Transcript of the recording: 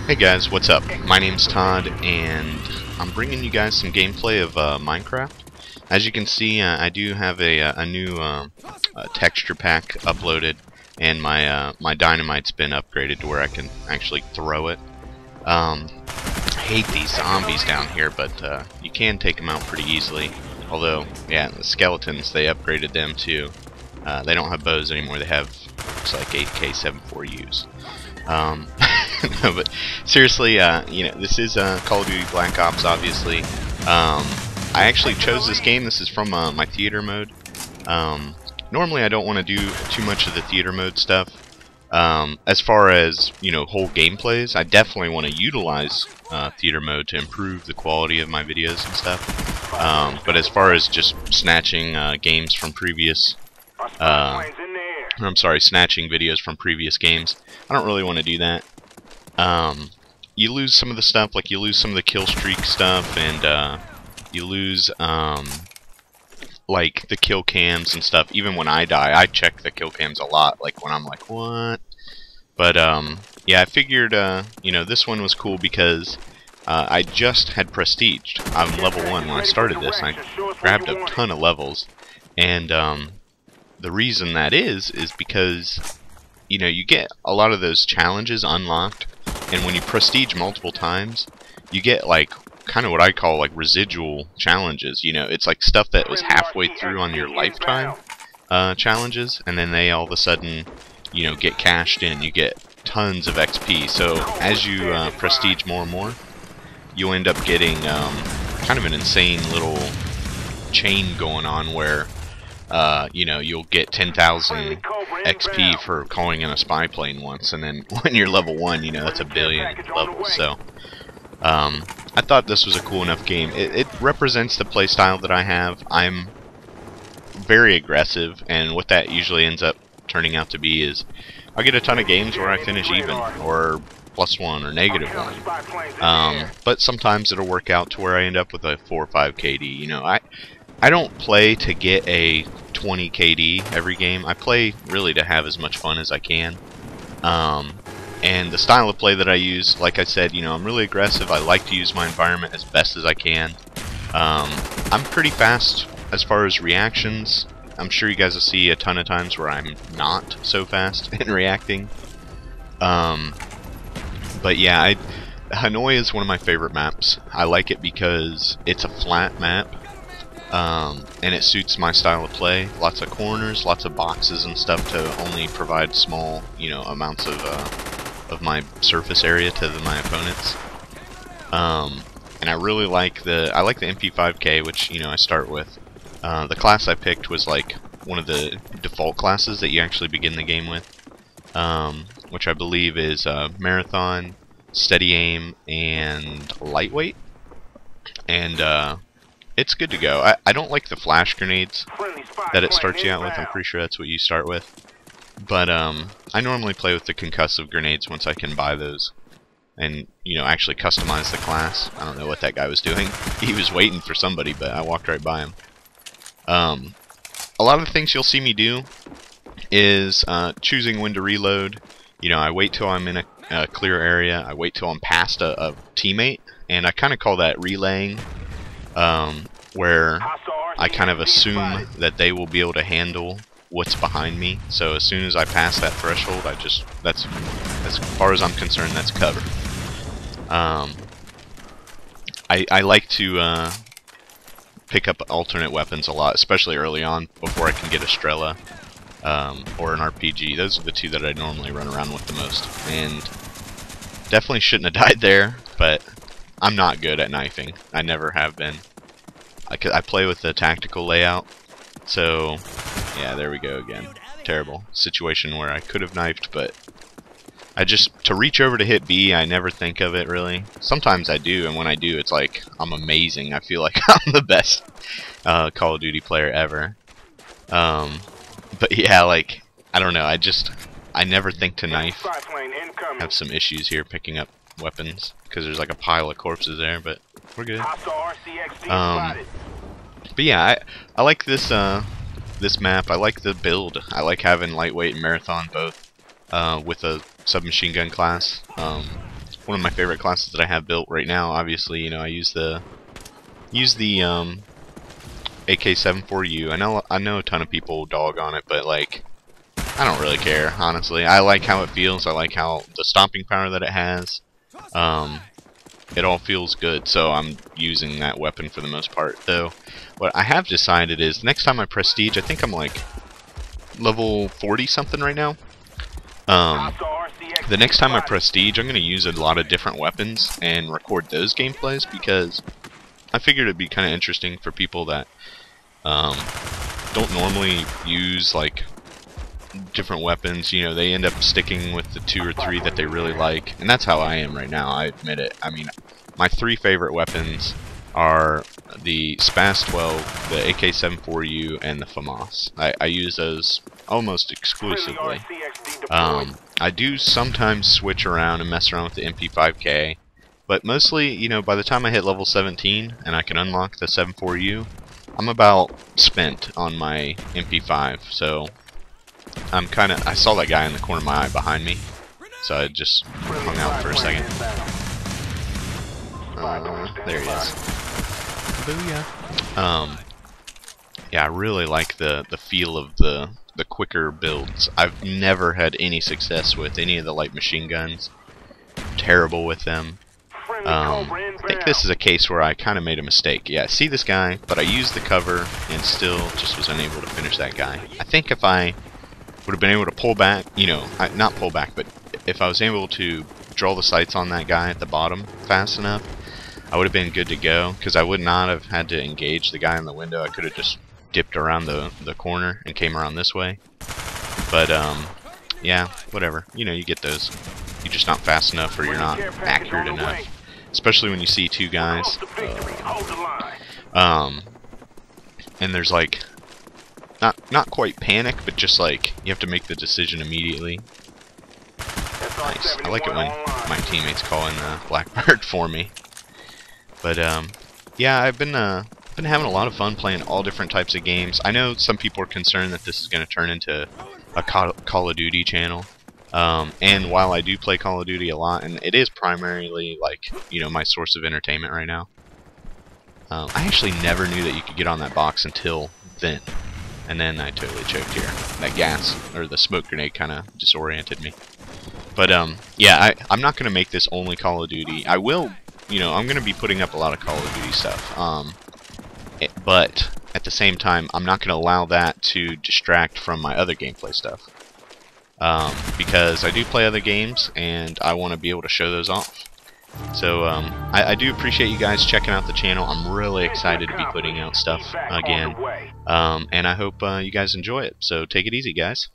Hey guys, what's up? My name's Todd, and I'm bringing you guys some gameplay of Minecraft. As you can see, I do have a new texture pack uploaded, and my dynamite's been upgraded to where I can actually throw it. I hate these zombies down here, but you can take them out pretty easily. Although, yeah, the skeletons, they upgraded them too. They don't have bows anymore, they have, looks like 8K74Us. No, but seriously, you know, this is Call of Duty Black Ops, obviously. I actually chose this game. This is from my theater mode. Normally, I don't want to do too much of the theater mode stuff. As far as, you know, whole gameplays, I definitely want to utilize theater mode to improve the quality of my videos and stuff. But as far as just snatching games from previous, snatching videos from previous games, I don't really want to do that. You lose some of the stuff, like you lose some of the kill streak stuff, and you lose like the kill cams and stuff. Even when I die, I check the kill cams a lot, like when I'm like, what? But yeah, I figured you know, this one was cool because I just had prestiged. I'm level 1 when I started this. I grabbed a ton of levels, and the reason that is because, you know, you get a lot of those challenges unlocked, and when you prestige multiple times, you get like kind of what I call like residual challenges. You know, it's like stuff that was halfway through on your lifetime challenges, and then they all of a sudden, you know, get cashed in. You get tons of XP. So as you prestige more and more, you end up getting kind of an insane little chain going on where you know, you'll get 10,000 XP for calling in a spy plane once, and then when you're level 1, you know, that's a billion levels. So I thought this was a cool enough game. It represents the playstyle that I have. I'm very aggressive, and what that usually ends up turning out to be is I get a ton of games where I finish even, or +1, or -1. But sometimes it'll work out to where I end up with a 4 or 5 KD. You know, I don't play to get a 20 KD every game. I play really to have as much fun as I can. And the style of play that I use, like I said, you know, I'm really aggressive. I like to use my environment as best as I can. I'm pretty fast as far as reactions. I'm sure you guys will see a ton of times where I'm not so fast in reacting. But yeah, Hanoi is one of my favorite maps. I like it because it's a flat map. And it suits my style of play. Lots of corners, lots of boxes and stuff to only provide small, you know, amounts of my surface area to my opponents. And I really like the MP5K, which, you know, I start with. The class I picked was like one of the default classes that you actually begin the game with, which I believe is Marathon, Steady Aim, and Lightweight. And it's good to go. I don't like the flash grenades that it starts you out with. I'm pretty sure that's what you start with. But I normally play with the concussive grenades once I can buy those. And, you know, actually customize the class. I don't know what that guy was doing. He was waiting for somebody, but I walked right by him. A lot of the things you'll see me do is choosing when to reload. You know, I wait till I'm in a clear area. I wait till I'm past a teammate. And I kind of call that relaying. Where I kind of assume that they will be able to handle what's behind me. So as soon as I pass that threshold, that's as far as I'm concerned, that's cover. I like to pick up alternate weapons a lot, especially early on before I can get a Strela or an RPG. Those are the two that I normally run around with the most, and definitely shouldn't have died there, but I'm not good at knifing. I never have been. I play with the tactical layout, so yeah, there we go again. Terrible situation where I could have knifed, but to reach over to hit B, I never think of it really. Sometimes I do, and when I do, it's like I'm amazing. I feel like I'm the best Call of Duty player ever. But yeah, like, I don't know. I never think to knife. Have some issues here picking up weapons because there's like a pile of corpses there, but we're good. But yeah, I like this this map. I like the build. I like having lightweight and marathon both. with a submachine gun class. One of my favorite classes that I have built right now. Obviously, you know, I use the AK-74U. I know a ton of people dog on it, but like, I don't really care, honestly. I like how it feels. I like how the stomping power that it has. It all feels good, so I'm using that weapon for the most part. Though, what I have decided is next time I prestige, I think I'm like level 40 something right now. The next time I prestige, I'm going to use a lot of different weapons and record those gameplays, because I figured it'd be kind of interesting for people that don't normally use like different weapons. You know, they end up sticking with the 2 or 3 that they really like, and that's how I am right now. I admit it. I mean, my 3 favorite weapons are the SPAS 12, the AK-74U, and the FAMAS. I use those almost exclusively. I do sometimes switch around and mess around with the MP5K, but mostly, you know, by the time I hit level 17 and I can unlock the 74U, I'm about spent on my MP5. So I saw that guy in the corner of my eye behind me, so I just hung out for a second. There he is. Booyah. Yeah, I really like the feel of the quicker builds. I've never had any success with any of the light machine guns. Terrible with them. I think this is a case where I kind of made a mistake. Yeah, I see this guy, but I used the cover and still just was unable to finish that guy. I think if I would have been able to pull back, you know, not pull back, but if I was able to draw the sights on that guy at the bottom fast enough, I would have been good to go, because I would not have had to engage the guy in the window. I could have just dipped around the corner and came around this way. But yeah, whatever. You know, you get those. You're just not fast enough, or you're not accurate enough. Especially when you see 2 guys. And there's like not quite panic, but just like you have to make the decision immediately. Nice. I like it when my teammates call in Blackbird for me. But yeah, I've been having a lot of fun playing all different types of games. I know some people are concerned that this is going to turn into a Call of Duty channel. And while I do play Call of Duty a lot, and it is primarily like, you know, my source of entertainment right now. I actually never knew that you could get on that box until then. And then I totally choked here. That gas, or the smoke grenade, kind of disoriented me. But yeah, I'm not going to make this only Call of Duty. I will, you know, I'm going to be putting up a lot of Call of Duty stuff. But at the same time, I'm not going to allow that to distract from my other gameplay stuff. Because I do play other games, and I want to be able to show those off. So I do appreciate you guys checking out the channel. I'm really excited to be putting out stuff again. And I hope you guys enjoy it. So take it easy, guys.